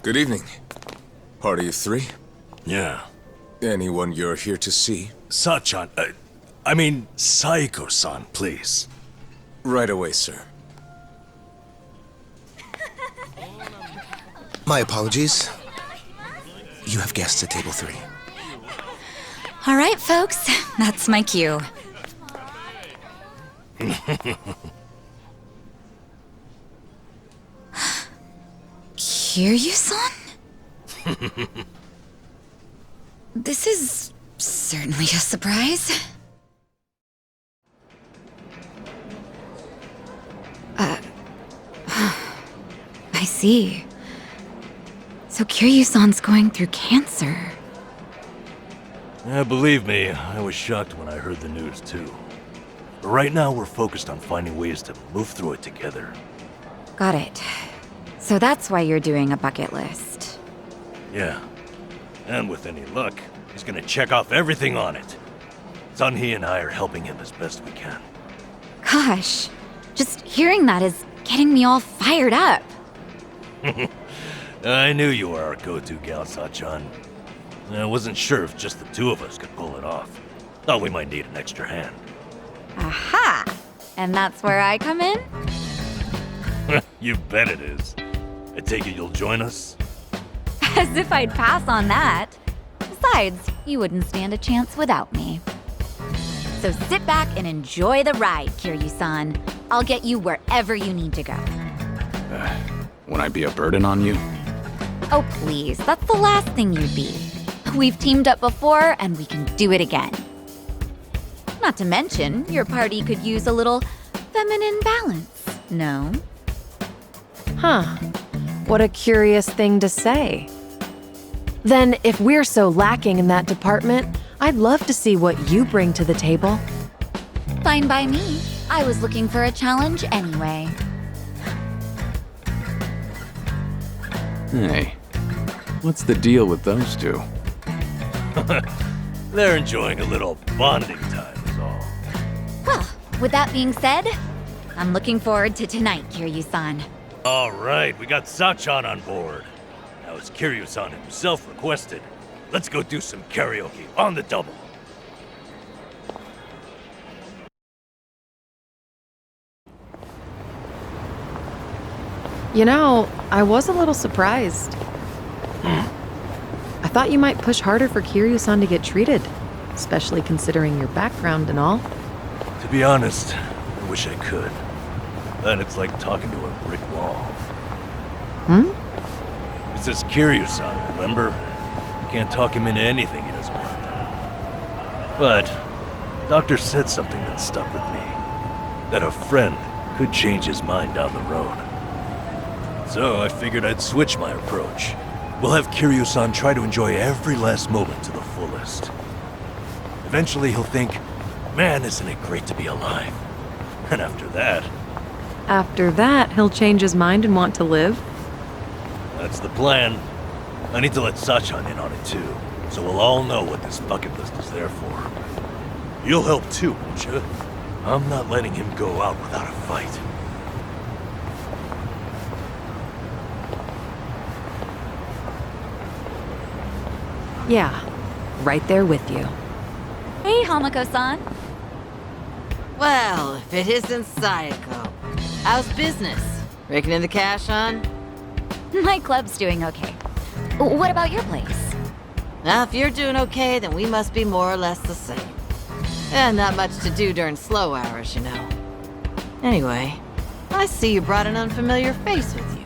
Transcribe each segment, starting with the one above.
Good evening. Party of three? Yeah. Anyone you're here to see? Sachan, Saiko-san, please. Right away, sir. My apologies. You have guests at table 3. All right, folks, that's my cue. Kiryu-san? This is certainly a surprise. I see. So Kiryu-san's going through cancer. Yeah, believe me, I was shocked when I heard the news too. But right now we're focused on finding ways to move through it together. Got it. So that's why you're doing a bucket list. Yeah. And with any luck, he's gonna check off everything on it. Sunhee and I are helping him as best we can. Gosh, just hearing that is getting me all fired up. I knew you were our go-to gal, Sachan. I wasn't sure if just the two of us could pull it off. Thought we might need an extra hand. Aha! And that's where I come in? You bet it is. I take it you'll join us? As if I'd pass on that. Besides, you wouldn't stand a chance without me. So sit back and enjoy the ride, Kiryu-san. I'll get you wherever you need to go. Would I be a burden on you? Oh, please, that's the last thing you'd be. We've teamed up before, and we can do it again. Not to mention, your party could use a little feminine balance, no? Huh. What a curious thing to say. Then, if we're so lacking in that department, I'd love to see what you bring to the table. Fine by me. I was looking for a challenge anyway. Hey, what's the deal with those two? They're enjoying a little bonding time is all. Well, with that being said, I'm looking forward to tonight, Kiryu-san. All right, we got Sachan on board. Now, as Kiryu-san himself requested, let's go do some karaoke on the double. You know, I was a little surprised. I thought you might push harder for Kiryu-san to get treated, especially considering your background and all. To be honest, I wish I could. Then it's like talking to a brick wall. It's this Kiryu-san, remember? You can't talk him into anything he doesn't want. But the doctor said something that stuck with me. That a friend could change his mind down the road. So I figured I'd switch my approach. We'll have Kiryu-san try to enjoy every last moment to the fullest. Eventually he'll think, man, isn't it great to be alive? And after that... After that, he'll change his mind and want to live? That's the plan. I need to let Sachan in on it too, so we'll all know what this bucket list is there for. You'll help too, won't you? I'm not letting him go out without a fight. Yeah, right there with you. Hey, Hamako-san. Well, if it isn't Sayako. How's business? Raking in the cash, hon? My club's doing okay. What about your place? Now, if you're doing okay, then we must be more or less the same. And not much to do during slow hours, you know. Anyway, I see you brought an unfamiliar face with you.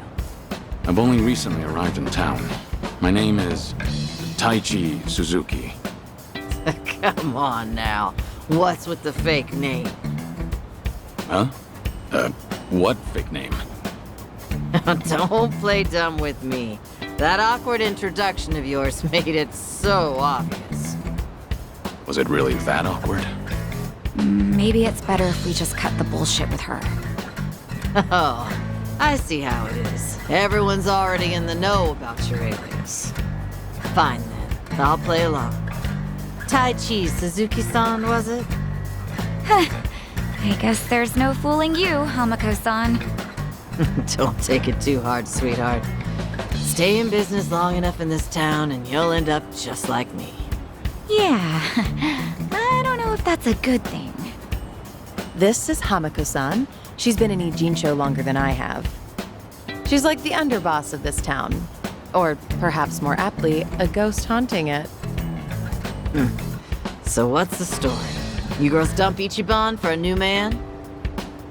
I've only recently arrived in town. My name is Taichi Suzuki. Come on now. What's with the fake name? Huh? What fake name? Don't play dumb with me. That awkward introduction of yours made it so obvious. Was it really that awkward? Maybe it's better if we just cut the bullshit with her. Oh, I see how it is. Everyone's already in the know about your alias. Fine then, I'll play along. Taichi Suzuki-san, was it? I guess there's no fooling you, Hamako-san. Don't take it too hard, sweetheart. Stay in business long enough in this town and you'll end up just like me. Yeah, I don't know if that's a good thing. This is Hamako-san. She's been in Ijincho longer than I have. She's like the underboss of this town. Or perhaps more aptly, a ghost haunting it. So what's the story? You girls dump Ichiban for a new man?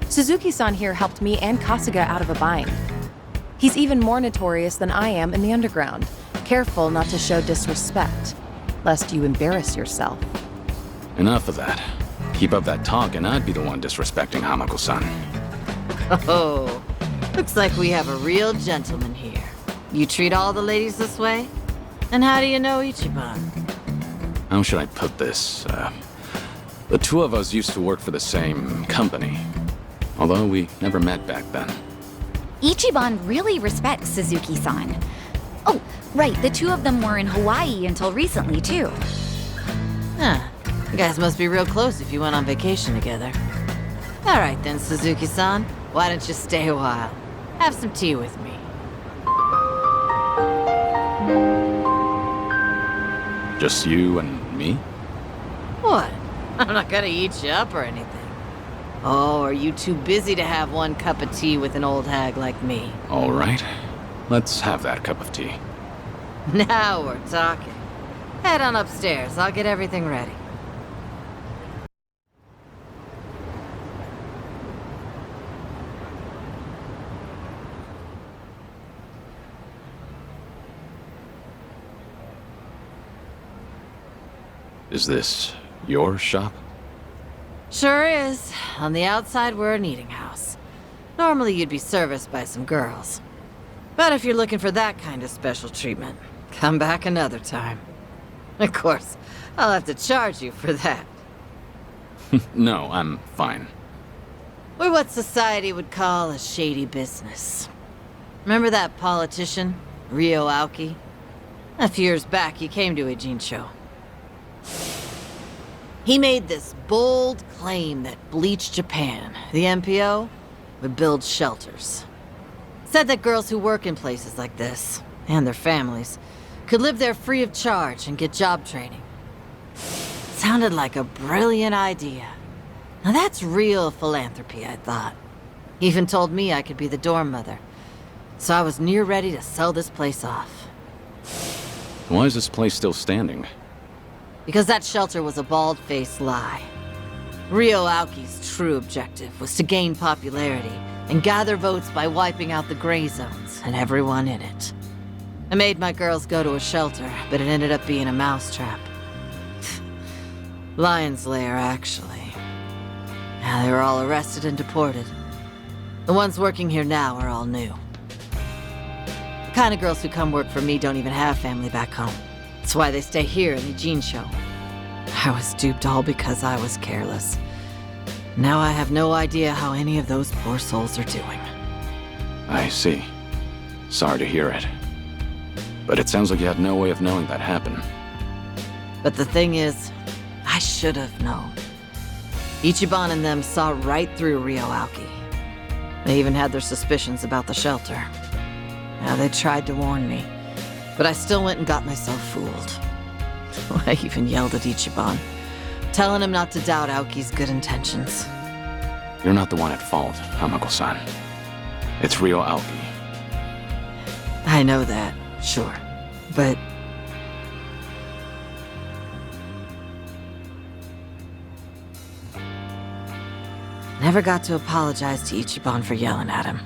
Suzuki-san here helped me and Kasuga out of a bind. He's even more notorious than I am in the underground. Careful not to show disrespect, lest you embarrass yourself. Enough of that. Keep up that talk and I'd be the one disrespecting Hamako-san. Oh, looks like we have a real gentleman here. You treat all the ladies this way? And how do you know Ichiban? How should I put this? The two of us used to work for the same company. Although we never met back then. Ichiban really respects Suzuki-san. Oh, right, the two of them were in Hawaii until recently, too. Huh. You guys must be real close if you went on vacation together. All right then, Suzuki-san. Why don't you stay a while? Have some tea with me. Just you and me? What? I'm not gonna eat you up or anything. Oh, are you too busy to have one cup of tea with an old hag like me? All right. Let's have that cup of tea. Now we're talking. Head on upstairs. I'll get everything ready. Is this your shop? Sure is. On the outside, we're an eating house. Normally, you'd be serviced by some girls. But if you're looking for that kind of special treatment, come back another time. Of course, I'll have to charge you for that. No, I'm fine. We're what society would call a shady business. Remember that politician, Ryo Aoki? A few years back, he came to Ijincho. He made this bold claim that Bleach Japan, the MPO, would build shelters. Said that girls who work in places like this, and their families, could live there free of charge and get job training. Sounded like a brilliant idea. Now that's real philanthropy, I thought. He even told me I could be the dorm mother. So I was near ready to sell this place off. Why is this place still standing? Because that shelter was a bald-faced lie. Ryo Aoki's true objective was to gain popularity and gather votes by wiping out the gray zones and everyone in it. I made my girls go to a shelter, but it ended up being a mousetrap. Lion's lair, actually. Now they were all arrested and deported. The ones working here now are all new. The kind of girls who come work for me don't even have family back home. That's why they stay here in Ijincho. I was duped all because I was careless. Now I have no idea how any of those poor souls are doing. I see. Sorry to hear it. But it sounds like you had no way of knowing that happened. But the thing is, I should have known. Ichiban and them saw right through Ryo Aoki. They even had their suspicions about the shelter. Now they tried to warn me, but I still went and got myself fooled. I even yelled at Ichiban, telling him not to doubt Aoki's good intentions. You're not the one at fault, Hamako-san. It's Ryo Aoki. I know that, sure, but... Never got to apologize to Ichiban for yelling at him.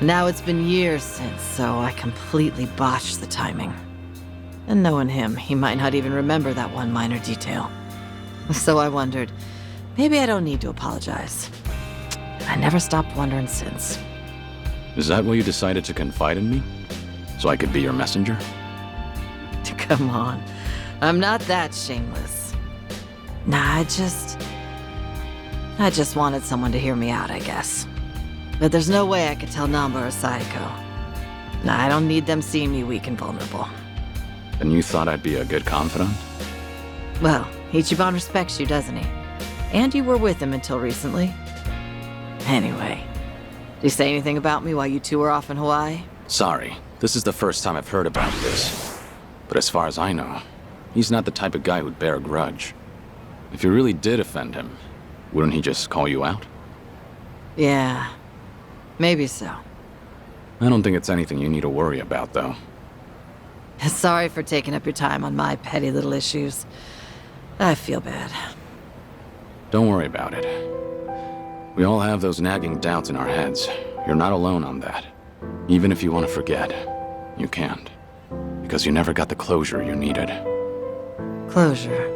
Now it's been years since, so I completely botched the timing. And knowing him, he might not even remember that one minor detail. So I wondered, maybe I don't need to apologize. I never stopped wondering since. Is that why you decided to confide in me? So I could be your messenger? Come on, I'm not that shameless. Nah, I just wanted someone to hear me out, I guess. But there's no way I could tell Namba or Sayako. Nah, I don't need them seeing me weak and vulnerable. And you thought I'd be a good confidant? Well, Ichiban respects you, doesn't he? And you were with him until recently. Anyway, did he say anything about me while you two were off in Hawaii? Sorry, this is the first time I've heard about this. But as far as I know, he's not the type of guy who'd bear a grudge. If you really did offend him, wouldn't he just call you out? Yeah, maybe so. I don't think it's anything you need to worry about, though. Sorry for taking up your time on my petty little issues. I feel bad. Don't worry about it. We all have those nagging doubts in our heads. You're not alone on that. Even if you want to forget, you can't. Because you never got the closure you needed. Closure.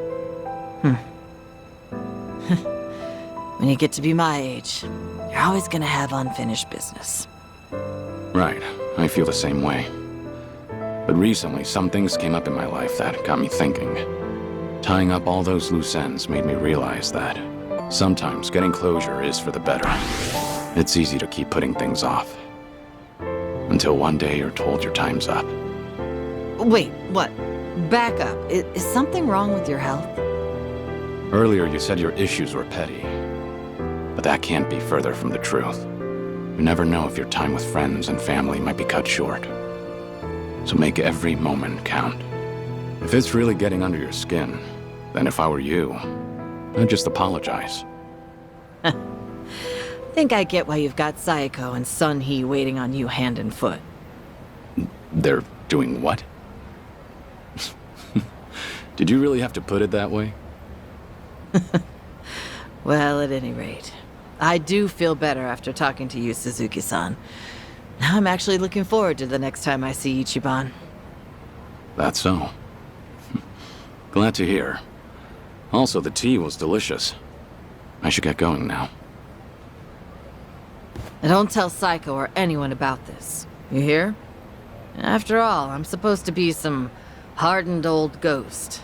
When you get to be my age, you're always gonna have unfinished business. Right, I feel the same way. But recently, some things came up in my life that got me thinking. Tying up all those loose ends made me realize that sometimes getting closure is for the better. It's easy to keep putting things off. Until one day you're told your time's up. Wait, what? Back up. Is something wrong with your health? Earlier you said your issues were petty. But that can't be further from the truth. You never know if your time with friends and family might be cut short. So make every moment count. If it's really getting under your skin, then if I were you, I'd just apologize. Think I get why you've got Sayako and Sun Hee waiting on you hand and foot. They're doing what? Did you really have to put it that way? Well, at any rate, I do feel better after talking to you, Suzuki-san. Now I'm actually looking forward to the next time I see Ichiban. That's so. Glad to hear. Also, the tea was delicious. I should get going now. And don't tell Psycho or anyone about this. You hear? After all, I'm supposed to be some hardened old ghost.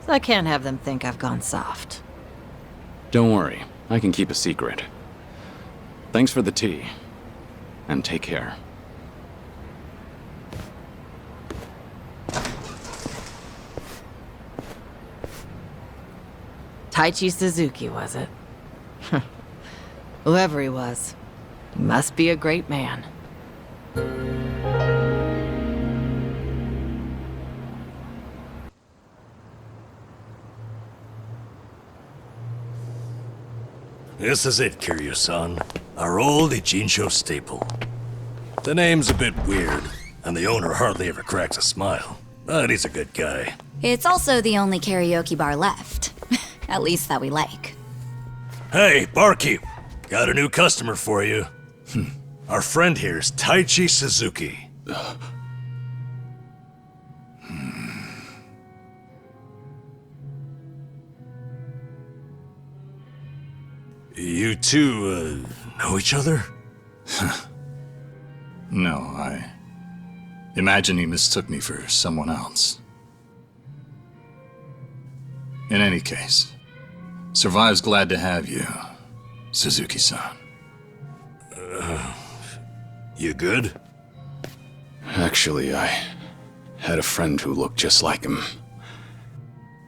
So I can't have them think I've gone soft. Don't worry, I can keep a secret. Thanks for the tea. And take care. Taichi Suzuki, was it? Whoever he was, he must be a great man. This is it, Kiryu-san. Our old Ichinsho staple. The name's a bit weird, and the owner hardly ever cracks a smile. But he's a good guy. It's also the only karaoke bar left. At least that we like. Hey, barkeep! Got a new customer for you. Our friend here's Taichi Suzuki. You two, know each other? No, I imagine he mistook me for someone else. In any case, Survive's glad to have you, Suzuki-san. You good? Actually, I had a friend who looked just like him.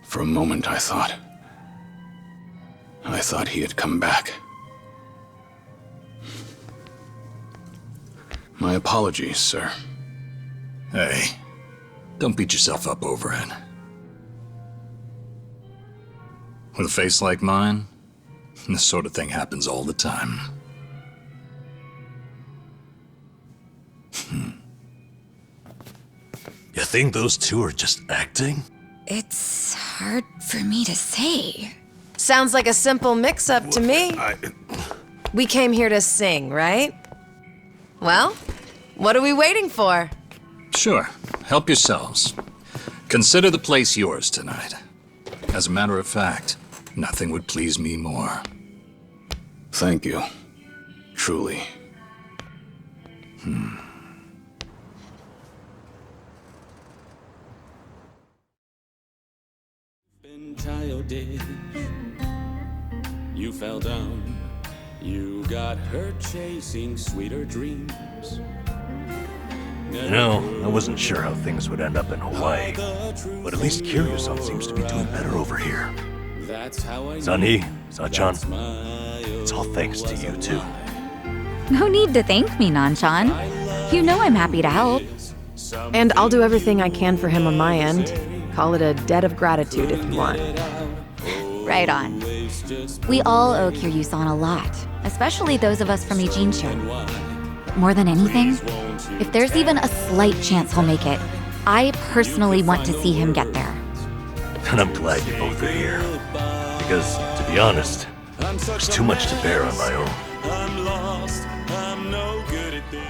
For a moment, I thought he had come back. My apologies, sir. Hey, don't beat yourself up over it. With a face like mine, this sort of thing happens all the time. You think those two are just acting? It's hard for me to say. Sounds like a simple mix-up to me. We came here to sing, right? Well, what are we waiting for? Sure, help yourselves. Consider the place yours tonight. As a matter of fact, nothing would please me more. Thank you. Truly. Been childish. You fell down. You got hurt chasing sweeter dreams. You know, I wasn't sure how things would end up in Hawaii. But at least Kiryu-san seems to be doing better over here. That's how I Sunny, Sachan, it's all thanks to you two. No need to thank me, Nanchan. You know I'm happy to help. And I'll do everything I can for him on my end. Call it a debt of gratitude if you want. Right on. We all owe Kiryu-san a lot, especially those of us from Ijincho. More than anything, if there's even a slight chance he'll make it, I personally want to see him get there. And I'm glad you both are here. Because, to be honest, there's too much to bear on my own. I'm lost, I'm no good at this.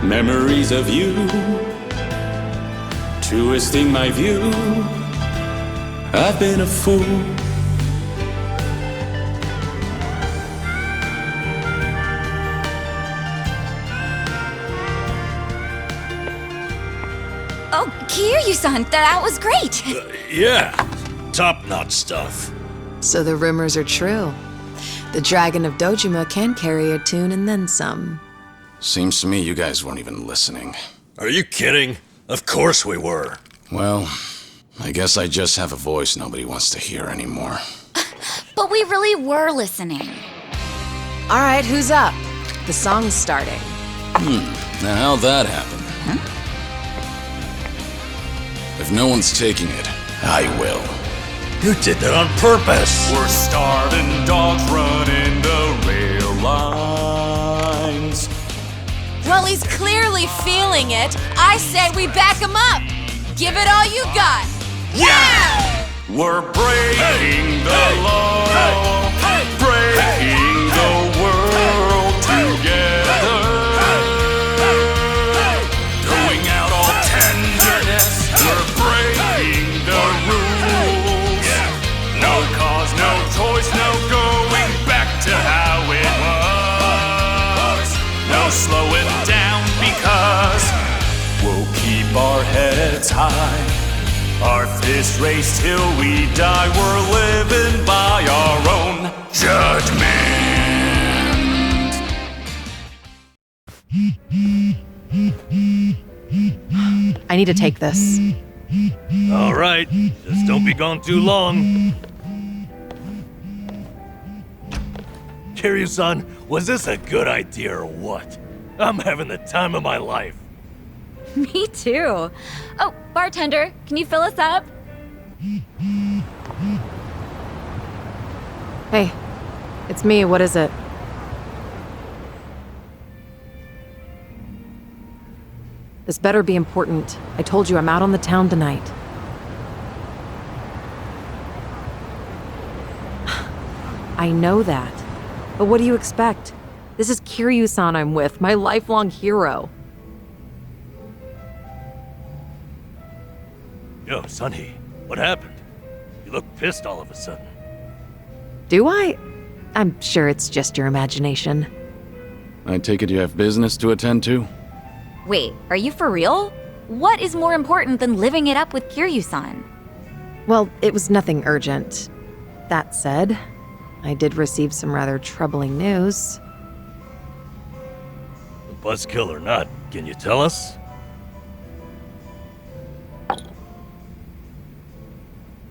Memories of you, twisting my view. I've been a fool. Oh, Kiryu-san, that was great! Yeah, top-notch stuff. So the rumors are true. The Dragon of Dojima can carry a tune and then some. Seems to me you guys weren't even listening. Are you kidding? Of course we were. Well, I guess I just have a voice nobody wants to hear anymore. But we really were listening. All right, who's up? The song's starting. Now how'd that happen? If no one's taking it, I will. You did that on purpose. We're starving dogs running the rail lines. Well, he's clearly feeling it. I say we back him up. Give it all you got. Yeah! We're breaking the law, breaking the world together. Going out all tenderness, we're breaking the rules. No cause, no choice, no going back to how it was. No slowing down because we'll keep our heads high. Our fist raised till we die. We're living by our own judgment. I need to take this. All right, just don't be gone too long. Kiryu-san, was this a good idea or what? I'm having the time of my life. Me too. Oh, bartender, can you fill us up? Hey, it's me. What is it? This better be important. I told you I'm out on the town tonight. I know that. But what do you expect? This is Kiryu-san I'm with, my lifelong hero. Yo, Sunny, what happened? You look pissed all of a sudden. Do I? I'm sure it's just your imagination. I take it you have business to attend to? Wait, are you for real? What is more important than living it up with Kiryu-san? Well, it was nothing urgent. That said, I did receive some rather troubling news. Buzzkill or not, can you tell us?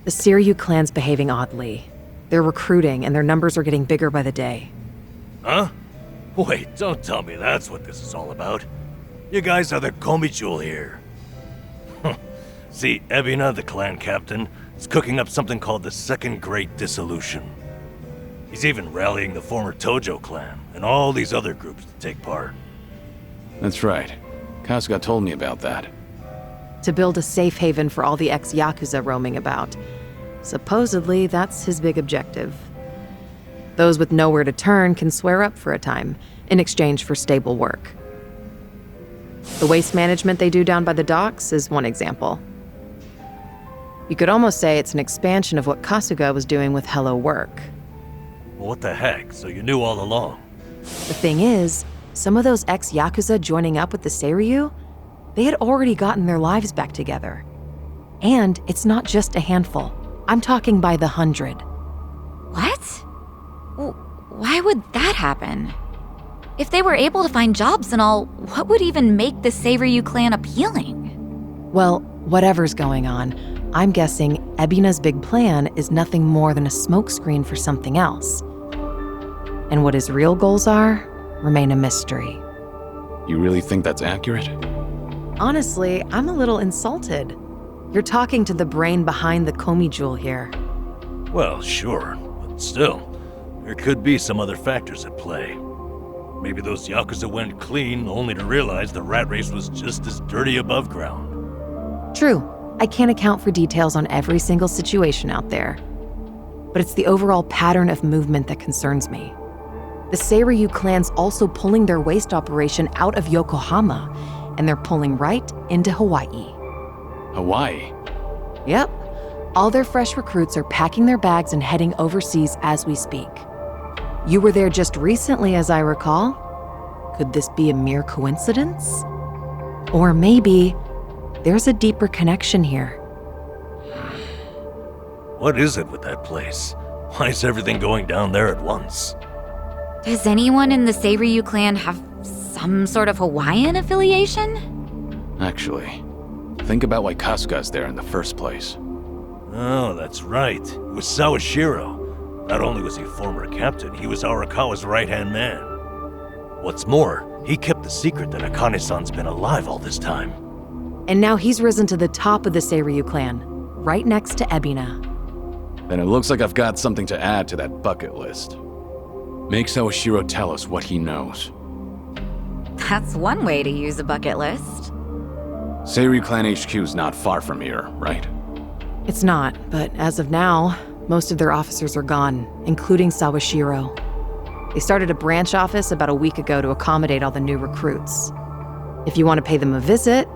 The Seiryu clan's behaving oddly. They're recruiting, and their numbers are getting bigger by the day. Huh? Wait, don't tell me that's what this is all about. You guys are the Komichul here. See, Ebina, the clan captain, is cooking up something called the Second Great Dissolution. He's even rallying the former Tojo clan and all these other groups to take part. That's right. Kasuga told me about that. To build a safe haven for all the ex-Yakuza roaming about. Supposedly, that's his big objective. Those with nowhere to turn can swear up for a time, in exchange for stable work. The waste management they do down by the docks is one example. You could almost say it's an expansion of what Kasuga was doing with Hello Work. Well, what the heck? So you knew all along? The thing is, some of those ex-Yakuza joining up with the Seiryu, they had already gotten their lives back together. And it's not just a handful. I'm talking by the 100. What? Why would that happen? If they were able to find jobs and all, what would even make the Seiryu clan appealing? Well, whatever's going on, I'm guessing Ebina's big plan is nothing more than a smokescreen for something else. And what his real goals are remain a mystery. You really think that's accurate? Honestly, I'm a little insulted. You're talking to the brain behind the Komi jewel here. Well, sure, but still, there could be some other factors at play. Maybe those Yakuza went clean only to realize the rat race was just as dirty above ground. True, I can't account for details on every single situation out there. But it's the overall pattern of movement that concerns me. The Seiryu clan's also pulling their waste operation out of Yokohama, and they're pulling right into Hawaii. Hawaii? Yep. All their fresh recruits are packing their bags and heading overseas as we speak. You were there just recently, as I recall. Could this be a mere coincidence? Or maybe there's a deeper connection here. What is it with that place? Why is everything going down there at once? Does anyone in the Seiryu clan have some sort of Hawaiian affiliation? Actually, think about why Kasuga's there in the first place. Oh, that's right. It was Sawashiro. Not only was he former captain, he was Arakawa's right-hand man. What's more, he kept the secret that Akane-san's been alive all this time. And now he's risen to the top of the Seiryu clan, right next to Ebina. Then it looks like I've got something to add to that bucket list. Make Sawashiro tell us what he knows. That's one way to use a bucket list. Seiryu Clan HQ's not far from here, right? It's not, but as of now, most of their officers are gone, including Sawashiro. They started a branch office about a week ago to accommodate all the new recruits. If you want to pay them a visit,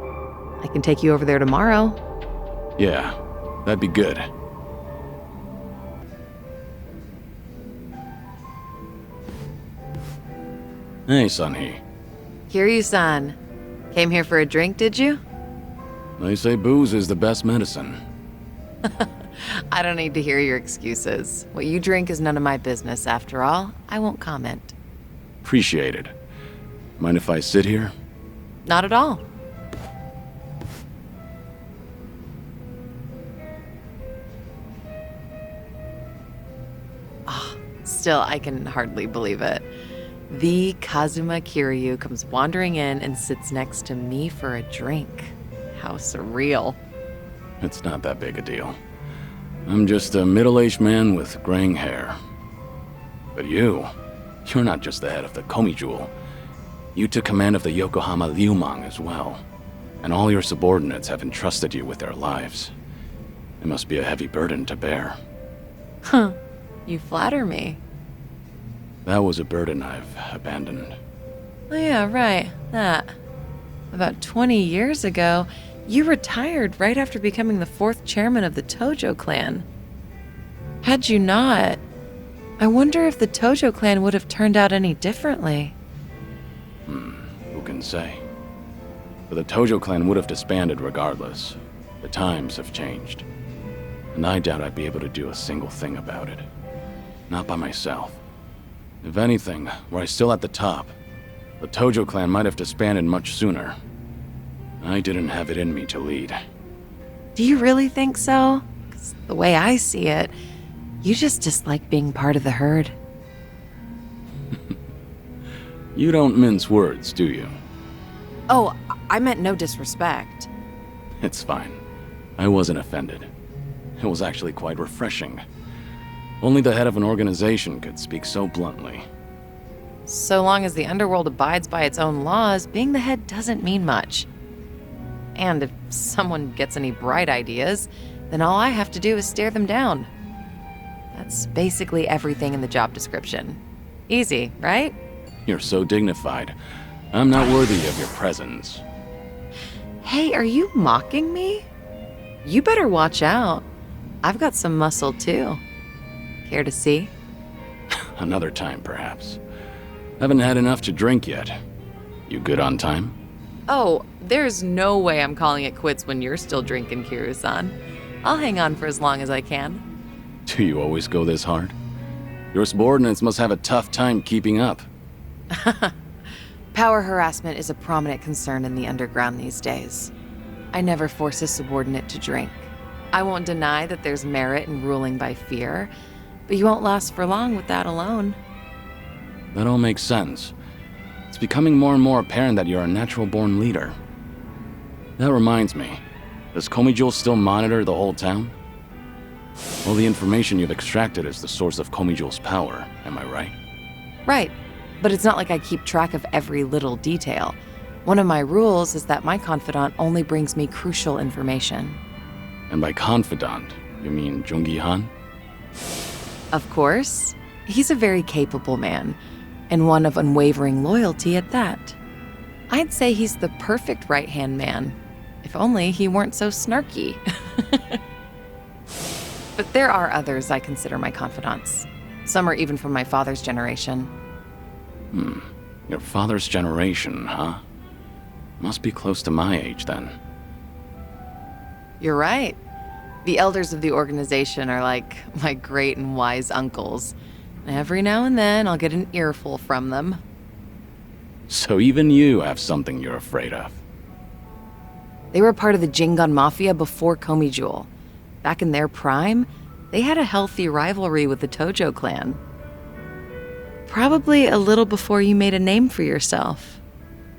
I can take you over there tomorrow. Yeah, that'd be good. Hey, Sunhee. Kiryu-san. Came here for a drink, did you? They say booze is the best medicine. I don't need to hear your excuses. What you drink is none of my business, after all. I won't comment. Appreciate it. Mind if I sit here? Not at all. Still, I can hardly believe it. The Kazuma Kiryu comes wandering in and sits next to me for a drink. How surreal. It's not that big a deal. I'm just a middle-aged man with graying hair. But you're not just the head of the Komi Jewel. You took command of the Yokohama Liumang as well. And all your subordinates have entrusted you with their lives. It must be a heavy burden to bear. Huh. You flatter me. That was a burden I've abandoned. Oh yeah, right. That. About 20 years ago, you retired right after becoming the 4th chairman of the Tojo clan. Had you not, I wonder if the Tojo clan would have turned out any differently. Who can say? But the Tojo clan would have disbanded regardless. The times have changed. And I doubt I'd be able to do a single thing about it. Not by myself. If anything, were I still at the top, the Tojo clan might have disbanded much sooner. I didn't have it in me to lead. Do you really think so? 'Cause the way I see it, you just dislike being part of the herd. You don't mince words, do you? Oh, I meant no disrespect. It's fine. I wasn't offended. It was actually quite refreshing. Only the head of an organization could speak so bluntly. So long as the underworld abides by its own laws, being the head doesn't mean much. And if someone gets any bright ideas, then all I have to do is stare them down. That's basically everything in the job description. Easy, right? You're so dignified. I'm not worthy of your presence. Hey, are you mocking me? You better watch out. I've got some muscle too. Care to see? Another time, perhaps. Haven't had enough to drink yet. You good on time? Oh, there's no way I'm calling it quits when you're still drinking, Kiryu-san. I'll hang on for as long as I can. Do you always go this hard? Your subordinates must have a tough time keeping up. Power harassment is a prominent concern in the underground these days. I never force a subordinate to drink. I won't deny that there's merit in ruling by fear, but you won't last for long with that alone. That all makes sense. It's becoming more and more apparent that you're a natural-born leader. That reminds me, does Komijul still monitor the whole town? All the information you've extracted is the source of Komijul's power, am I right? Right, but it's not like I keep track of every little detail. One of my rules is that my confidant only brings me crucial information. And by confidant, you mean Jungi Han? Of course. He's a very capable man, and one of unwavering loyalty at that. I'd say he's the perfect right-hand man, if only he weren't so snarky. But there are others I consider my confidants. Some are even from my father's generation. Your father's generation, huh? Must be close to my age, then. You're right. The elders of the organization are like my great and wise uncles. Every now and then, I'll get an earful from them. So even you have something you're afraid of. They were part of the Jingon Mafia before Komijul. Back in their prime, they had a healthy rivalry with the Tojo clan. Probably a little before you made a name for yourself.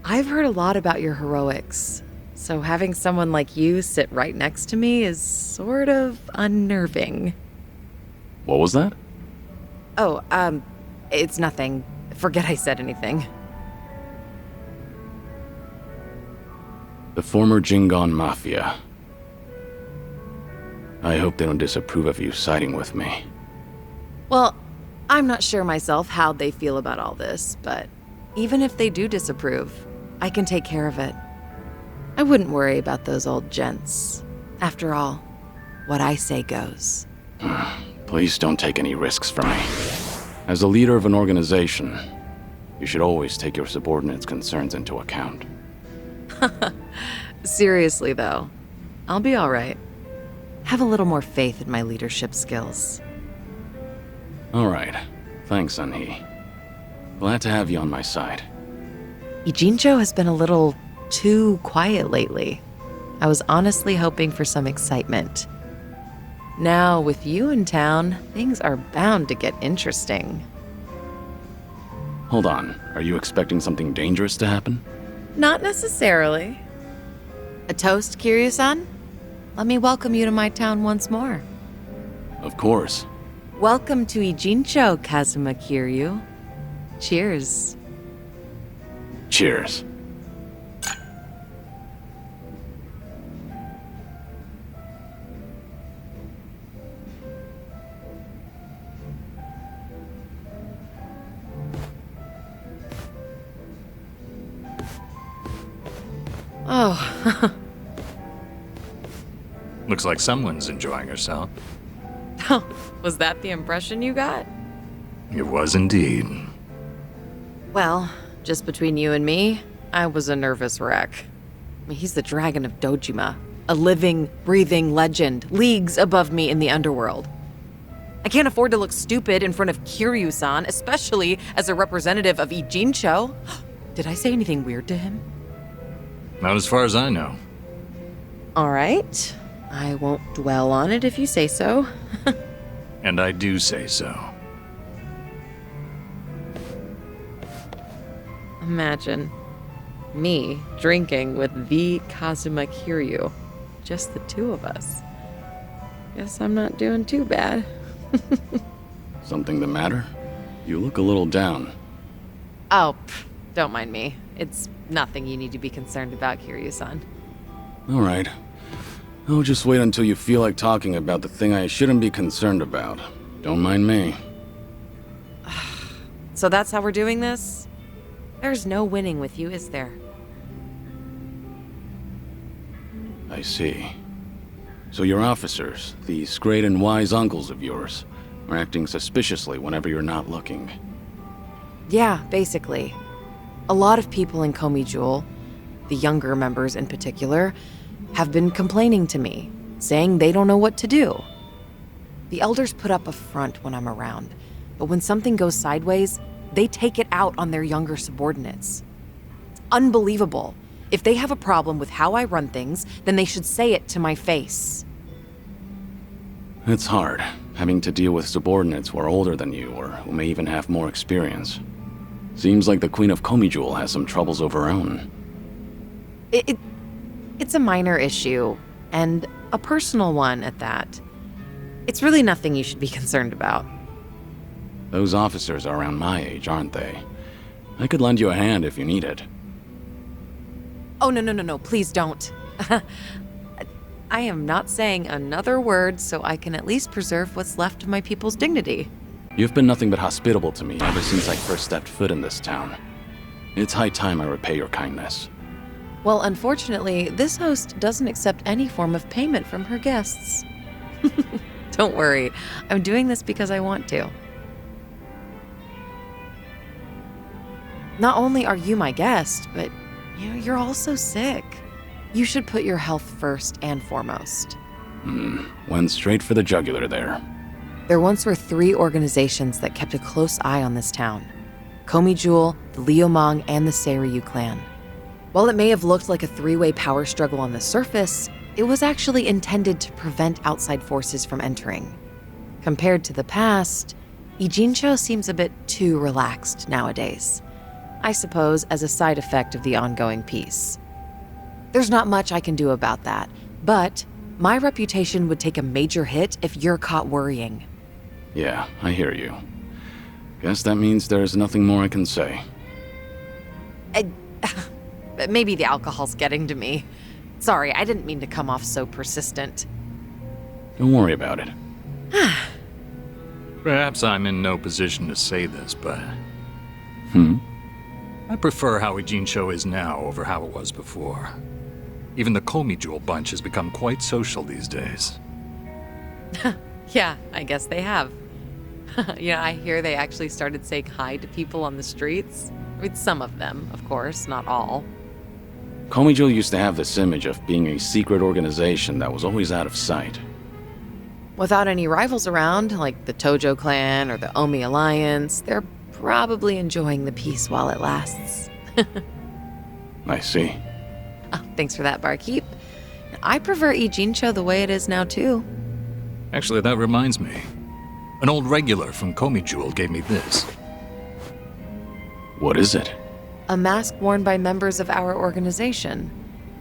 I've heard a lot about your heroics, so having someone like you sit right next to me is sort of unnerving. What was that? Oh, it's nothing. Forget I said anything. The former Jingon Mafia. I hope they don't disapprove of you siding with me. Well, I'm not sure myself how they feel about all this, but even if they do disapprove, I can take care of it. I wouldn't worry about those old gents. After all, what I say goes. Please don't take any risks for me. As a leader of an organization, you should always take your subordinates' concerns into account. Seriously, though, I'll be all right. Have a little more faith in my leadership skills. All right. Thanks, Sunhee. Glad to have you on my side. Ijincho has been a little too quiet lately. I was honestly hoping for some excitement. Now, with you in town, things are bound to get interesting. Hold on. Are you expecting something dangerous to happen? Not necessarily. A toast, Kiryu-san? Let me welcome you to my town once more. Of course. Welcome to Ijincho, Kazuma Kiryu. Cheers. Cheers. Oh. Looks like someone's enjoying herself. Was that the impression you got? It was indeed. Well, just between you and me, I was a nervous wreck. I mean, he's the dragon of Dojima, a living, breathing legend, leagues above me in the underworld. I can't afford to look stupid in front of Kiryu-san, especially as a representative of Ijincho. Did I say anything weird to him? Not as far as I know. All right. I won't dwell on it if you say so. And I do say so. Imagine me drinking with the Kazuma Kiryu. Just the two of us. Guess I'm not doing too bad. Something the matter? You look a little down. Oh, don't mind me. It's nothing you need to be concerned about, Kiryu-san. All right. I'll just wait until you feel like talking about the thing I shouldn't be concerned about. Don't mind me. So that's how we're doing this? There's no winning with you, is there? I see. So your officers, these great and wise uncles of yours, are acting suspiciously whenever you're not looking. Yeah, basically. A lot of people in Komijul, the younger members in particular, have been complaining to me, saying they don't know what to do. The elders put up a front when I'm around, but when something goes sideways, they take it out on their younger subordinates. It's unbelievable. If they have a problem with how I run things, then they should say it to my face. It's hard, having to deal with subordinates who are older than you or who may even have more experience. Seems like the Queen of Komijul has some troubles of her own. It's a minor issue, and a personal one at that. It's really nothing you should be concerned about. Those officers are around my age, aren't they? I could lend you a hand if you need it. Oh, no, please don't. I am not saying another word so I can at least preserve what's left of my people's dignity. You've been nothing but hospitable to me ever since I first stepped foot in this town. It's high time I repay your kindness. Well, unfortunately, this host doesn't accept any form of payment from her guests. Don't worry, I'm doing this because I want to. Not only are you my guest, but you're also sick. You should put your health first and foremost. Went straight for the jugular there. There once were 3 organizations that kept a close eye on this town. Komijul, the Liumang, and the Seiryu clan. While it may have looked like a 3-way power struggle on the surface, it was actually intended to prevent outside forces from entering. Compared to the past, Ijincho seems a bit too relaxed nowadays. I suppose as a side effect of the ongoing peace. There's not much I can do about that, but my reputation would take a major hit if you're caught worrying. Yeah, I hear you. Guess that means there's nothing more I can say. Maybe the alcohol's getting to me. Sorry, I didn't mean to come off so persistent. Don't worry about it. Perhaps I'm in no position to say this, but Hmm? I prefer how Ijincho is now over how it was before. Even the Komijul bunch has become quite social these days. Yeah, I guess they have. I hear they actually started saying hi to people on the streets. I mean, some of them, of course, not all. Komijul used to have this image of being a secret organization that was always out of sight. Without any rivals around, like the Tojo clan or the Omi Alliance, they're probably enjoying the peace while it lasts. I see. Oh, thanks for that, barkeep. I prefer Ijincho the way it is now, too. Actually, that reminds me. An old regular from Komijul gave me this. What is it? A mask worn by members of our organization.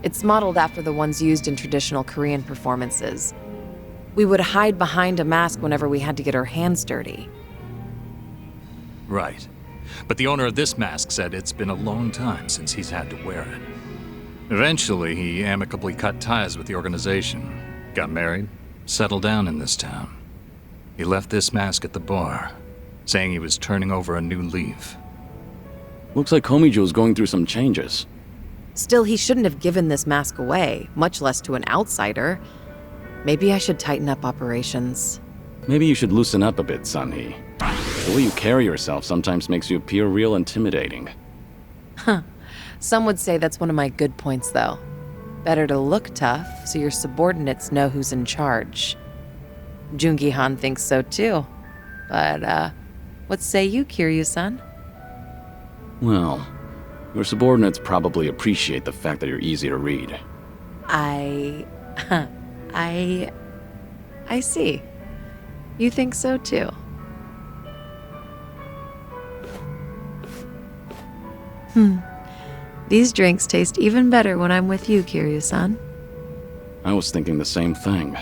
It's modeled after the ones used in traditional Korean performances. We would hide behind a mask whenever we had to get our hands dirty. Right. But the owner of this mask said it's been a long time since he's had to wear it. Eventually, he amicably cut ties with the organization, got married, settled down in this town. He left this mask at the bar, saying he was turning over a new leaf. Looks like Komijul's going through some changes. Still, he shouldn't have given this mask away, much less to an outsider. Maybe I should tighten up operations. Maybe you should loosen up a bit, Sunhee. The way you carry yourself sometimes makes you appear real intimidating. Some would say that's one of my good points, though. Better to look tough, so your subordinates know who's in charge. Jungi-han thinks so, too. But, what say you, Kiryu-san? Well, your subordinates probably appreciate the fact that you're easy to read. I see. You think so, too. These drinks taste even better when I'm with you, Kiryu-san. I was thinking the same thing.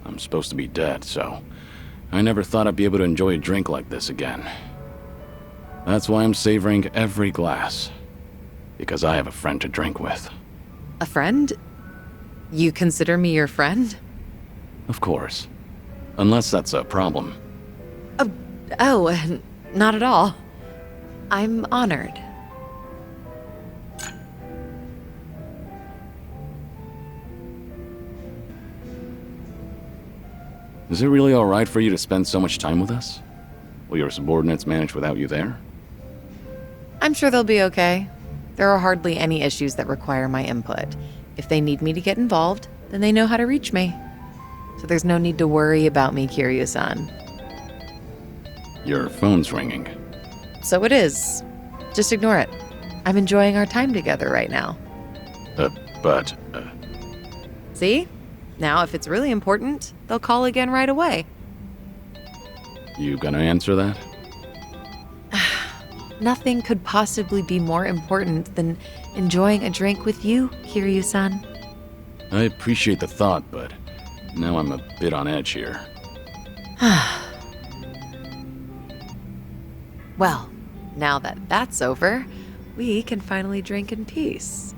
I'm supposed to be dead, so I never thought I'd be able to enjoy a drink like this again. That's why I'm savoring every glass. Because I have a friend to drink with. A friend? You consider me your friend? Of course. Unless that's a problem. Not at all. I'm honored. Is it really alright for you to spend so much time with us? Will your subordinates manage without you there? I'm sure they'll be okay. There are hardly any issues that require my input. If they need me to get involved, then they know how to reach me. So there's no need to worry about me, Kiryu-san. Your phone's ringing. So it is. Just ignore it. I'm enjoying our time together right now. See? Now, if it's really important, they'll call again right away. You gonna answer that? Nothing could possibly be more important than enjoying a drink with you, Kiryu-san. I appreciate the thought, but now I'm a bit on edge here. Well, now that that's over, we can finally drink in peace.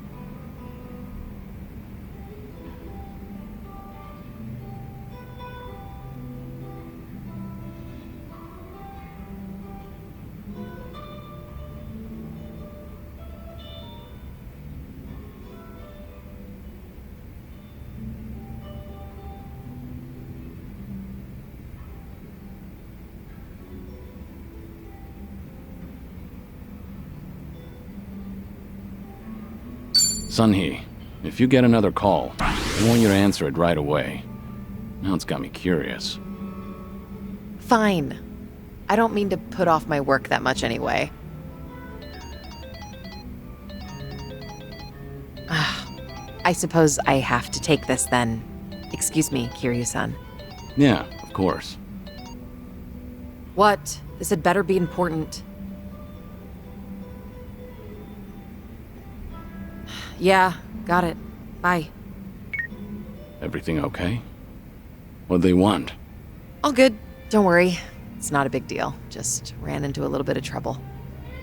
Sunhee, if you get another call, I want you to answer it right away. Now it's got me curious. Fine. I don't mean to put off my work that much anyway. I suppose I have to take this then. Excuse me, Kiryu-san. Yeah, of course. What? This had better be important. Yeah, got it. Bye. Everything okay? What'd they want? All good. Don't worry. It's not a big deal. Just ran into a little bit of trouble.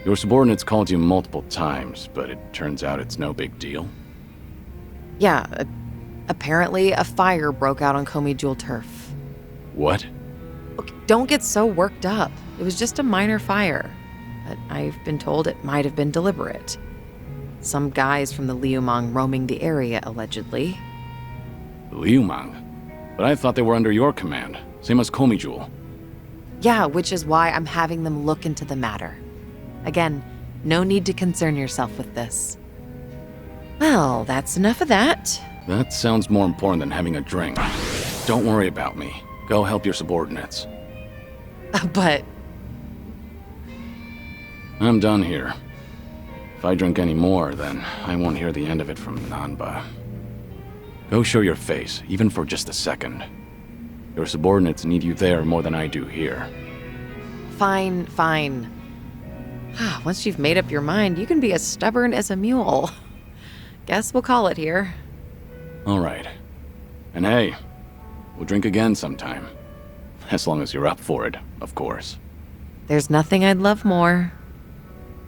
Your subordinates called you multiple times, but it turns out it's no big deal. Yeah, apparently a fire broke out on Komi Jewel turf. What? Look, don't get so worked up. It was just a minor fire. But I've been told it might have been deliberate. Some guys from the Liumang roaming the area, allegedly. Liumang? But I thought they were under your command, same as Komi Jewel. Yeah, which is why I'm having them look into the matter. Again, no need to concern yourself with this. Well, that's enough of that. That sounds more important than having a drink. Don't worry about me. Go help your subordinates. But... I'm done here. If I drink any more, then I won't hear the end of it from Nanba. Go show your face, even for just a second. Your subordinates need you there more than I do here. Fine, fine. Once you've made up your mind, you can be as stubborn as a mule. Guess we'll call it here. All right. And hey, we'll drink again sometime. As long as you're up for it, of course. There's nothing I'd love more.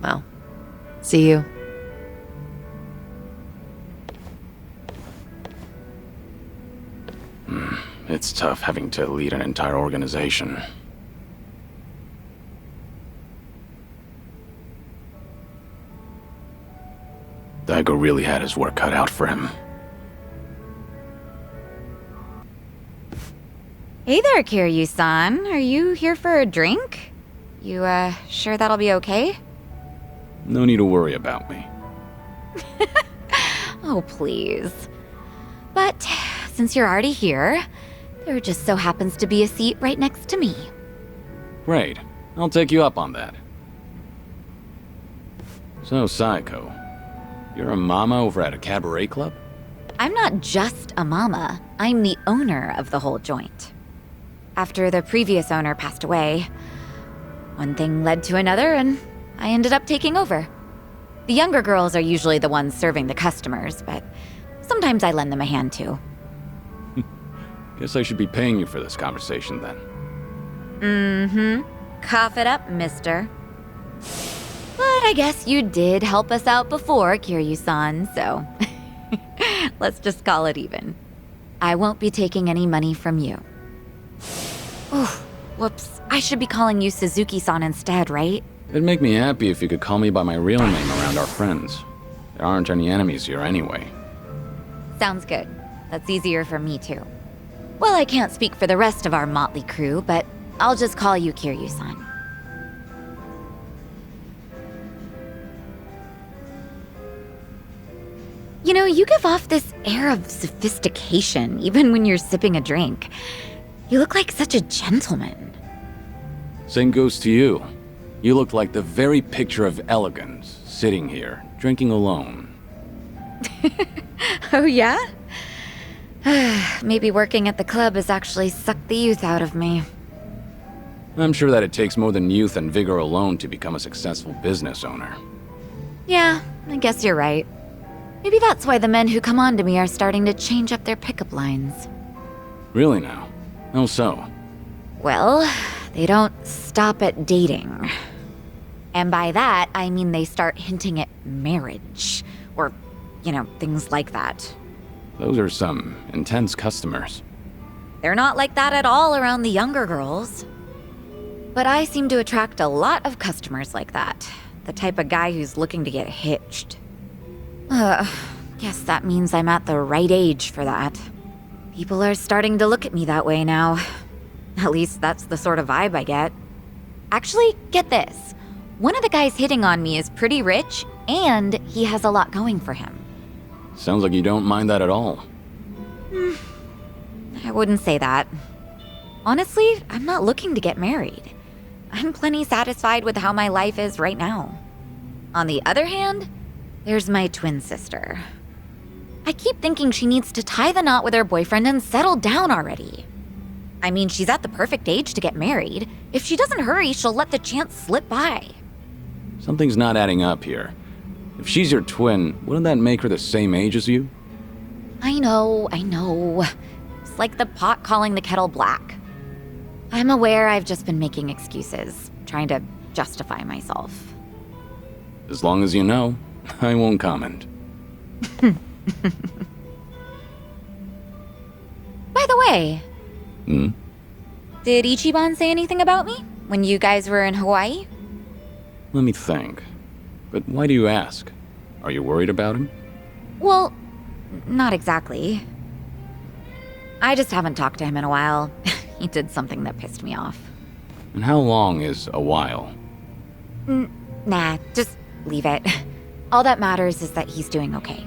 Well, see you. It's tough having to lead an entire organization. Daigo really had his work cut out for him. Hey there, Kiryu-san. Are you here for a drink? You, sure that'll be okay? No need to worry about me. Oh, please. But since you're already here, there just so happens to be a seat right next to me. Great. I'll take you up on that. So, Saiko, you're a mama over at a cabaret club? I'm not just a mama. I'm the owner of the whole joint. After the previous owner passed away, one thing led to another, and I ended up taking over. The younger girls are usually the ones serving the customers, but sometimes I lend them a hand too. Guess I should be paying you for this conversation then. Mm-hmm. Cough it up, mister. But I guess you did help us out before, Kiryu-san, so let's just call it even. I won't be taking any money from you. Oh, whoops. I should be calling you Suzuki-san instead, right? It'd make me happy if you could call me by my real name around our friends. There aren't any enemies here anyway. Sounds good. That's easier for me too. Well, I can't speak for the rest of our motley crew, but I'll just call you Kiryu-san. You know, you give off this air of sophistication, even when you're sipping a drink. You look like such a gentleman. Same goes to you. You look like the very picture of elegance, sitting here, drinking alone. Oh, yeah? Maybe working at the club has actually sucked the youth out of me. I'm sure that it takes more than youth and vigor alone to become a successful business owner. Yeah, I guess you're right. Maybe that's why the men who come on to me are starting to change up their pickup lines. Really now? How so? Well, they don't stop at dating. And by that, I mean they start hinting at marriage. Or, things like that. Those are some intense customers. They're not like that at all around the younger girls. But I seem to attract a lot of customers like that. The type of guy who's looking to get hitched. Guess that means I'm at the right age for that. People are starting to look at me that way now. At least that's the sort of vibe I get. Actually, get this. One of the guys hitting on me is pretty rich, and he has a lot going for him. Sounds like you don't mind that at all. I wouldn't say that. Honestly, I'm not looking to get married. I'm plenty satisfied with how my life is right now. On the other hand, there's my twin sister. I keep thinking she needs to tie the knot with her boyfriend and settle down already. I mean, she's at the perfect age to get married. If she doesn't hurry, she'll let the chance slip by. Something's not adding up here. If she's your twin, wouldn't that make her the same age as you? I know. It's like the pot calling the kettle black. I'm aware I've just been making excuses, trying to justify myself. As long as you know, I won't comment. By the way, did Ichiban say anything about me when you guys were in Hawaii? Let me think. But why do you ask? Are you worried about him? Well, not exactly. I just haven't talked to him in a while. He did something that pissed me off. And how long is a while? Nah, just leave it. All that matters is that he's doing okay.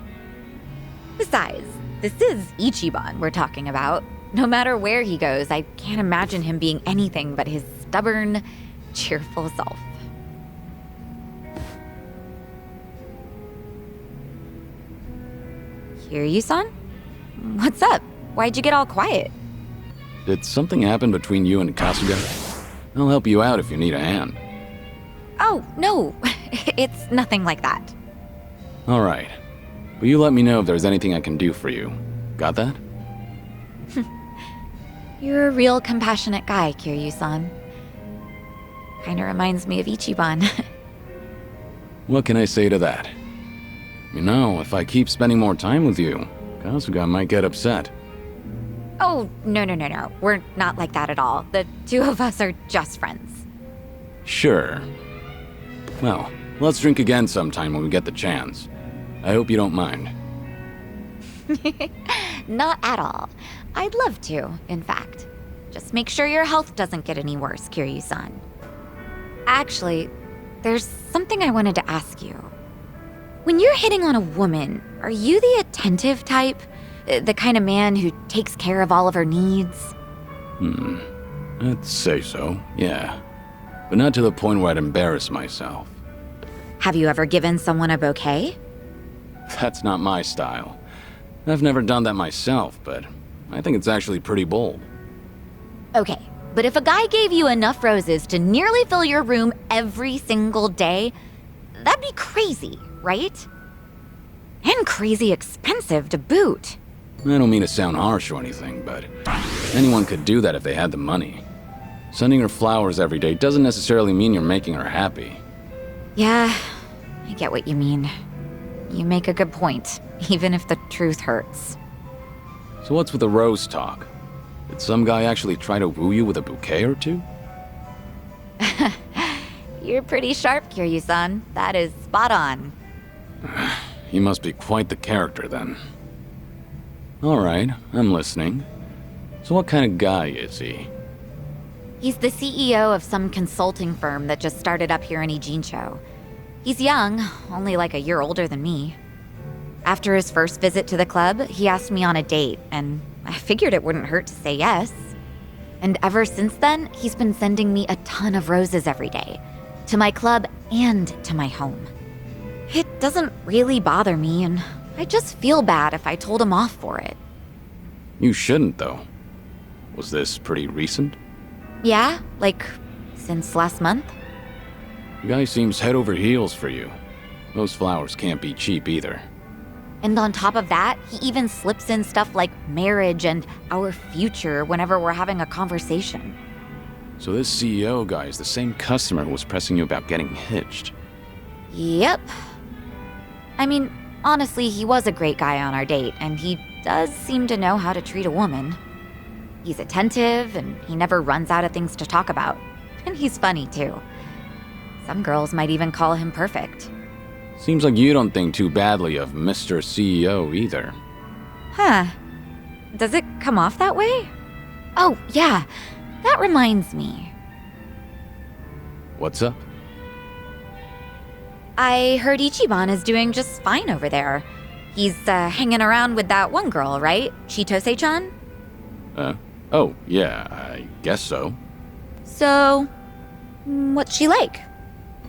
Besides, this is Ichiban we're talking about. No matter where he goes, I can't imagine him being anything but his stubborn, cheerful self. Kiryu-san? What's up? Why'd you get all quiet? Did something happen between you and Kasuga? I'll help you out if you need a hand. Oh, no. It's nothing like that. All right. Will you let me know if there's anything I can do for you? Got that? You're a real compassionate guy, Kiryu-san. Kinda reminds me of Ichiban. What can I say to that? You know, if I keep spending more time with you, Kasuga might get upset. Oh, no. We're not like that at all. The two of us are just friends. Sure. Well, let's drink again sometime when we get the chance. I hope you don't mind. Not at all. I'd love to, in fact. Just make sure your health doesn't get any worse, Kiryu-san. Actually, there's something I wanted to ask you. When you're hitting on a woman, are you the attentive type? The kind of man who takes care of all of her needs? I'd say so, yeah. But not to the point where I'd embarrass myself. Have you ever given someone a bouquet? That's not my style. I've never done that myself, but I think it's actually pretty bold. Okay, but if a guy gave you enough roses to nearly fill your room every single day, that'd be crazy, right? And crazy expensive to boot. I don't mean to sound harsh or anything, but anyone could do that if they had the money. Sending her flowers every day doesn't necessarily mean you're making her happy. Yeah, I get what you mean. You make a good point, even if the truth hurts. So what's with the rose talk? Did some guy actually try to woo you with a bouquet or two? You're pretty sharp, Kiryu-san. That is spot on. He must be quite the character then. Alright, I'm listening. So what kind of guy is he? He's the CEO of some consulting firm that just started up here in Ijincho. He's young, only like a year older than me. After his first visit to the club, he asked me on a date, and I figured it wouldn't hurt to say yes. And ever since then, he's been sending me a ton of roses every day. To my club and to my home. It doesn't really bother me, and I just feel bad if I told him off for it. You shouldn't, though. Was this pretty recent? Yeah, like since last month. The guy seems head over heels for you. Those flowers can't be cheap either. And on top of that, he even slips in stuff like marriage and our future whenever we're having a conversation. So this CEO guy is the same customer who was pressing you about getting hitched. Yep. I mean, honestly, he was a great guy on our date, and he does seem to know how to treat a woman. He's attentive, and he never runs out of things to talk about. And he's funny, too. Some girls might even call him perfect. Seems like you don't think too badly of Mr. CEO either. Huh. Does it come off that way? Oh, yeah. That reminds me. What's up? I heard Ichiban is doing just fine over there. He's hanging around with that one girl, right? Chitose-chan? Oh, yeah, I guess so. So, what's she like?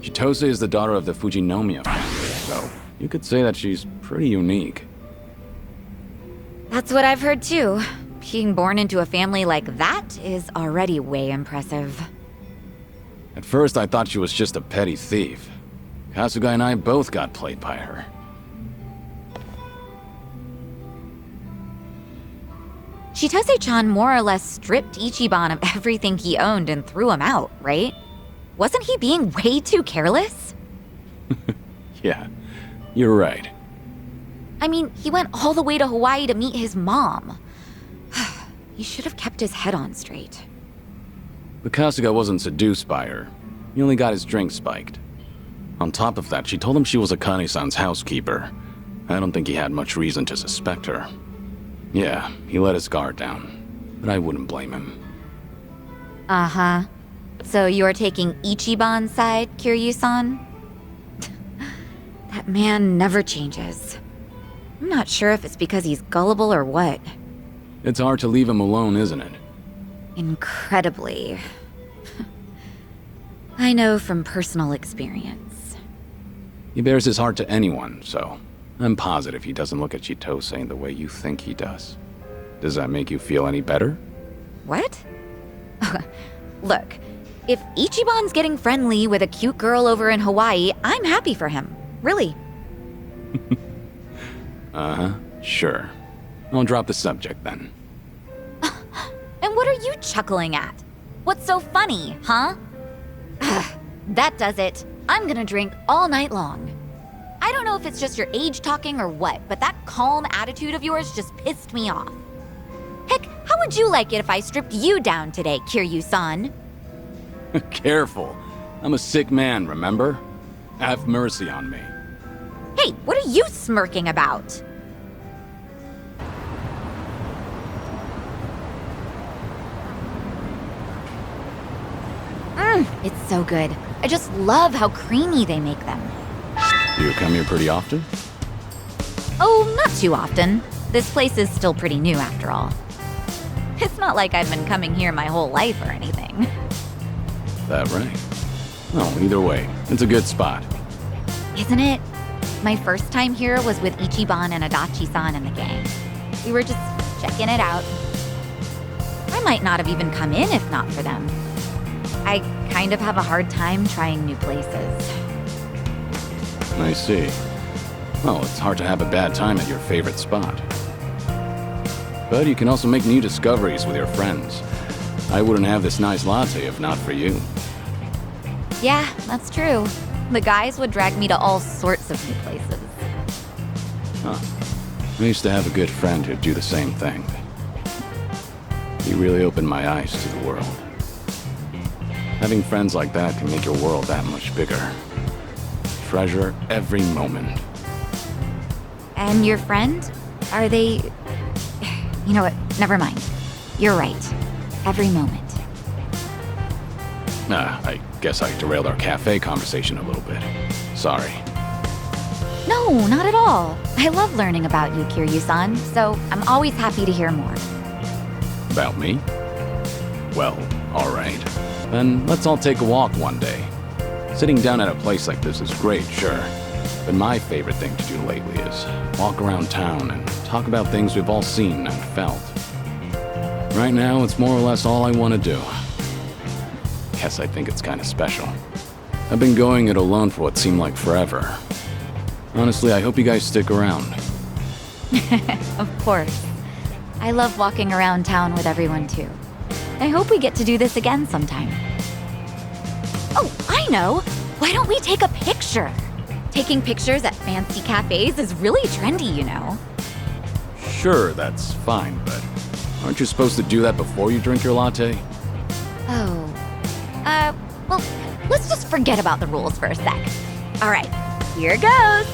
Chitose is the daughter of the Fujinomiya family, so you could say that she's pretty unique. That's what I've heard too. Being born into a family like that is already way impressive. At first, I thought she was just a petty thief. Kasuga and I both got played by her. Chitose-chan more or less stripped Ichiban of everything he owned and threw him out, right? Wasn't he being way too careless? Yeah, you're right. I mean, he went all the way to Hawaii to meet his mom. He should have kept his head on straight. But Kasuga wasn't seduced by her. He only got his drink spiked. On top of that, she told him she was Akane-san's housekeeper. I don't think he had much reason to suspect her. Yeah, he let his guard down. But I wouldn't blame him. Uh-huh. So you're taking Ichiban's side, Kiryu-san? That man never changes. I'm not sure if it's because he's gullible or what. It's hard to leave him alone, isn't it? Incredibly. I know from personal experience. He bears his heart to anyone, so I'm positive he doesn't look at Chitose in the way you think he does. Does that make you feel any better? What? Look, if Ichiban's getting friendly with a cute girl over in Hawaii, I'm happy for him. Really. Uh-huh, sure. I'll drop the subject then. And what are you chuckling at? What's so funny, huh? That does it. I'm gonna drink all night long. I don't know if it's just your age talking or what, but that calm attitude of yours just pissed me off. Heck, how would you like it if I stripped you down today, Kiryu-san? Careful. I'm a sick man, remember? Have mercy on me. Hey, what are you smirking about? It's so good. I just love how creamy they make them. You come here pretty often? Oh, not too often. This place is still pretty new after all. It's not like I've been coming here my whole life or anything. That right? Oh, either way, it's a good spot. Isn't it? My first time here was with Ichiban and Adachi-san and the gang. We were just checking it out. I might not have even come in if not for them. I kind of have a hard time trying new places. I see. Well, it's hard to have a bad time at your favorite spot. But you can also make new discoveries with your friends. I wouldn't have this nice latte if not for you. Yeah, that's true. The guys would drag me to all sorts of new places. Huh. I used to have a good friend who'd do the same thing. He really opened my eyes to the world. Having friends like that can make your world that much bigger. Treasure every moment. And your friend? Are they... You know what? Never mind. You're right. Every moment. I guess I derailed our cafe conversation a little bit. Sorry. No, not at all. I love learning about you, Kiryu-san, so I'm always happy to hear more. About me? Well, alright. Then let's all take a walk one day. Sitting down at a place like this is great, sure. But my favorite thing to do lately is walk around town and talk about things we've all seen and felt. Right now, it's more or less all I want to do. guess I think it's kind of special. I've been going it alone for what seemed like forever. Honestly, I hope you guys stick around. Of course. I love walking around town with everyone too. I hope we get to do this again sometime. Oh, I know! Why don't we take a picture? Taking pictures at fancy cafes is really trendy, you know. Sure, that's fine, but aren't you supposed to do that before you drink your latte? Oh. Well, let's just forget about the rules for a sec. All right, here goes.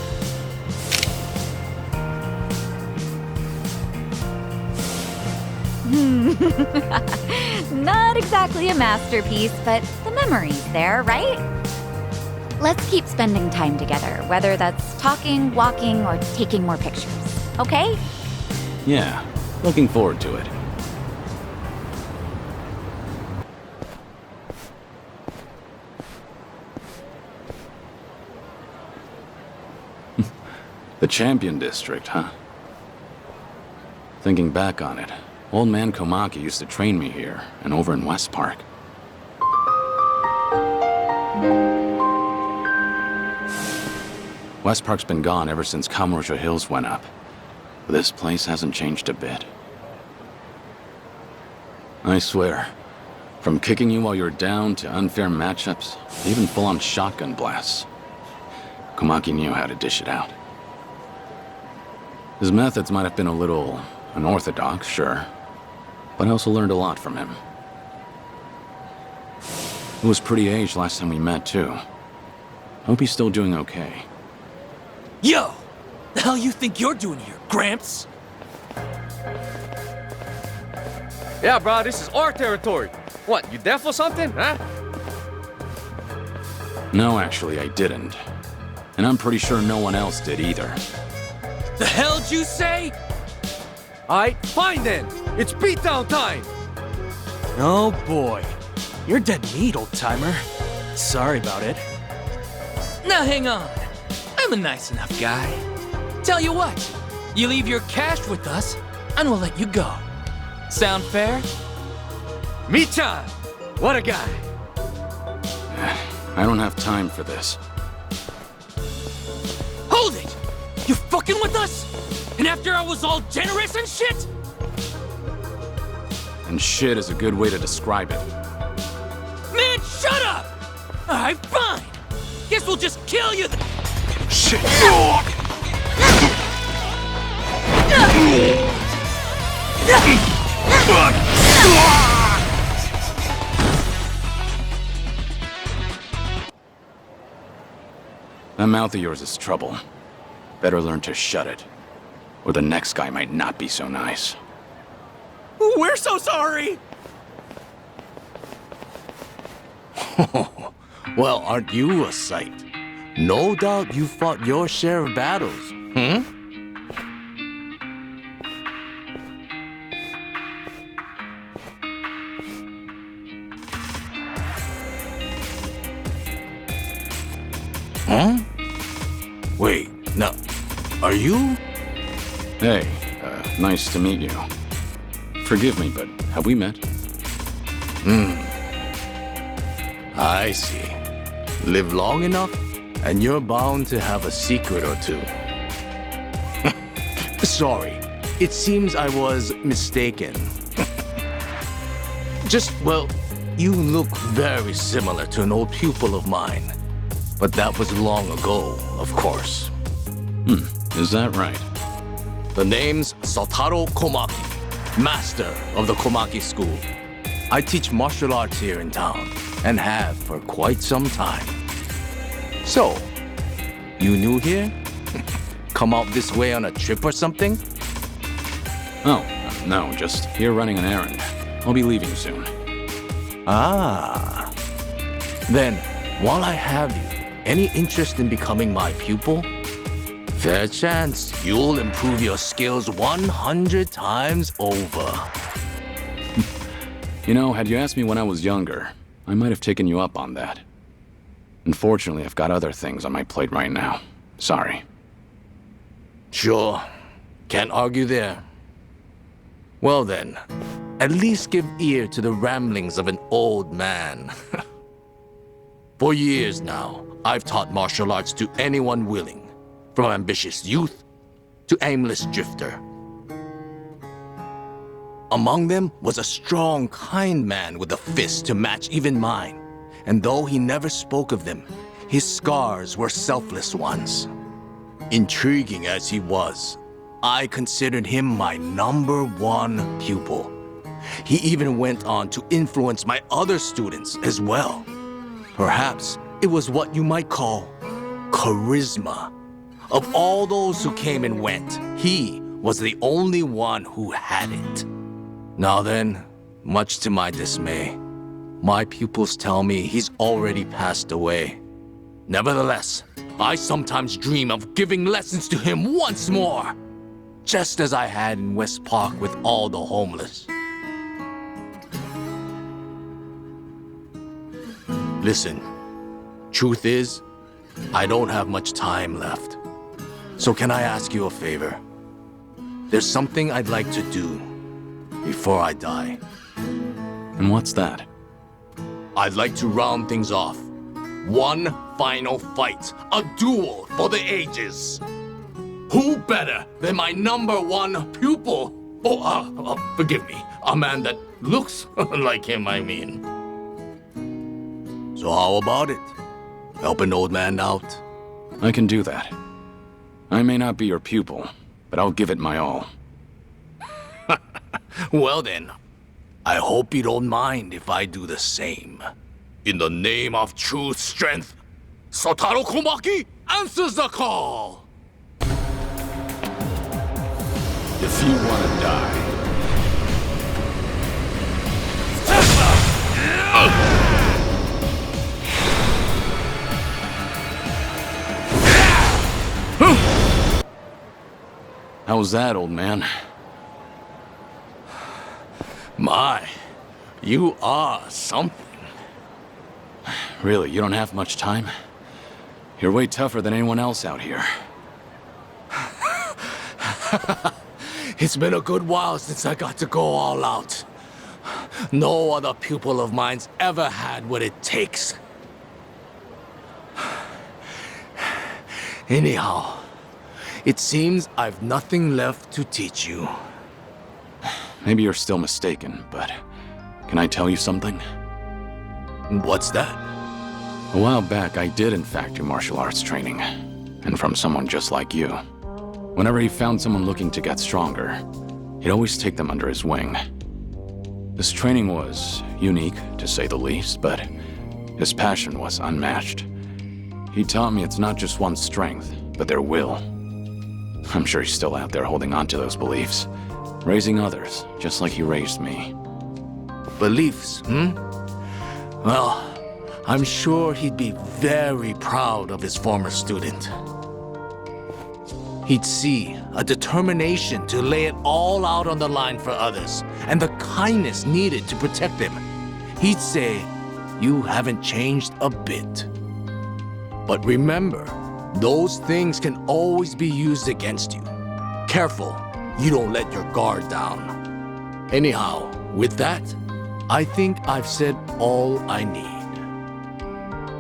Not exactly a masterpiece, but the memory's there, right? Let's keep spending time together, whether that's talking, walking, or taking more pictures, okay? Yeah, looking forward to it. The Champion District, huh? Thinking back on it, old man Komaki used to train me here and over in West Park. West Park's been gone ever since Kamurocho Hills went up. But this place hasn't changed a bit. I swear, from kicking you while you're down to unfair matchups, even full-on shotgun blasts, Komaki knew how to dish it out. His methods might have been a little unorthodox, sure, but I also learned a lot from him. He was pretty aged last time we met, too. Hope he's still doing okay. Yo! The hell you think you're doing here, Gramps? Yeah, bro, this is our territory. What, you deaf or something, huh? No, actually, I didn't. And I'm pretty sure no one else did either. The hell'd you say? Alright, fine then. It's beatdown time. Oh boy. You're dead meat, old-timer. Sorry about it. Now hang on. I'm a nice enough guy. Tell you what, you leave your cash with us, and we'll let you go. Sound fair? Me-chan! What a guy. I don't have time for this. Hold it! You fucking with us? And after I was all generous and shit? And shit is a good way to describe it. Man, shut up! Alright, fine. Guess we'll just kill you Shit! That mouth of yours is trouble. Better learn to shut it, or the next guy might not be so nice. We're so sorry! Well, aren't you a sight? No doubt you fought your share of battles, hmm? Huh? Wait, no. Are you? Hey, nice to meet you. Forgive me, but have we met? I see. Live long enough, and you're bound to have a secret or two. Sorry, it seems I was mistaken. Well, you look very similar to an old pupil of mine. But that was long ago, of course. Is that right? The name's Sotaro Komaki, master of the Komaki School. I teach martial arts here in town, and have for quite some time. So, you new here? Come out this way on a trip or something? Oh, no, just here running an errand. I'll be leaving soon. Ah. Then, while I have you, any interest in becoming my pupil? Fair chance you'll improve your skills 100 times over. You know, had you asked me when I was younger, I might have taken you up on that. Unfortunately, I've got other things on my plate right now. Sorry. Sure. Can't argue there. Well then, at least give ear to the ramblings of an old man. For years now, I've taught martial arts to anyone willing, from ambitious youth to aimless drifter. Among them was a strong, kind man with a fist to match even mine. And though he never spoke of them, his scars were selfless ones. Intriguing as he was, I considered him my #1 pupil. He even went on to influence my other students as well. Perhaps it was what you might call charisma. Of all those who came and went, he was the only one who had it. Now then, much to my dismay, my pupils tell me he's already passed away. Nevertheless, I sometimes dream of giving lessons to him once more, just as I had in West Park with all the homeless. Listen, truth is, I don't have much time left. So can I ask you a favor? There's something I'd like to do before I die. And what's that? I'd like to round things off. One final fight. A duel for the ages. Who better than my #1 pupil? Forgive me. A man that looks like him, I mean. So how about it? Help an old man out? I can do that. I may not be your pupil, but I'll give it my all. Well then, I hope you don't mind if I do the same. In the name of true strength, Sotaro Komaki answers the call! If you want to die... How was that, old man? My, you are something. Really, you don't have much time? You're way tougher than anyone else out here. It's been a good while since I got to go all out. No other pupil of mine's ever had what it takes. Anyhow, it seems I've nothing left to teach you. Maybe you're still mistaken, but can I tell you something? What's that? A while back, I did in fact do martial arts training, and from someone just like you. Whenever he found someone looking to get stronger, he'd always take them under his wing. This training was unique, to say the least, but his passion was unmatched. He taught me it's not just one's strength, but their will. I'm sure he's still out there holding on to those beliefs, raising others, just like he raised me. Beliefs, Well, I'm sure he'd be very proud of his former student. He'd see a determination to lay it all out on the line for others, and the kindness needed to protect them. He'd say, "You haven't changed a bit." But remember, those things can always be used against you. Careful, you don't let your guard down. Anyhow, with that, I think I've said all I need.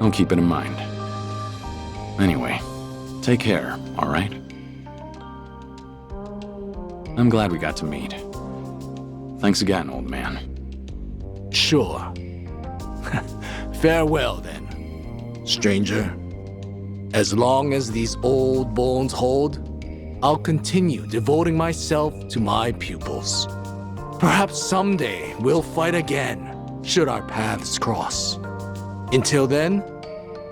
I'll keep it in mind. Anyway, take care, all right? I'm glad we got to meet. Thanks again, old man. Sure. Farewell, then, stranger. As long as these old bones hold, I'll continue devoting myself to my pupils. Perhaps someday we'll fight again, should our paths cross. Until then,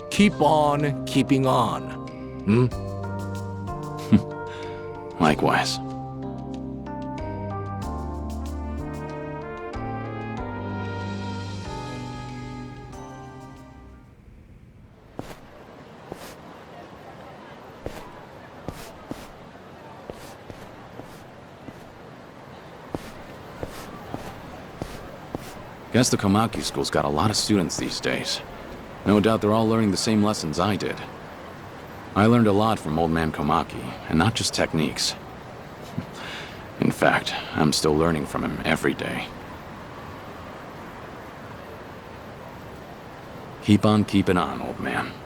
keep on keeping on. Likewise. Guess the Komaki school's got a lot of students these days. No doubt they're all learning the same lessons I did. I learned a lot from Old Man Komaki, and not just techniques. In fact, I'm still learning from him every day. Keep on keeping on, old man.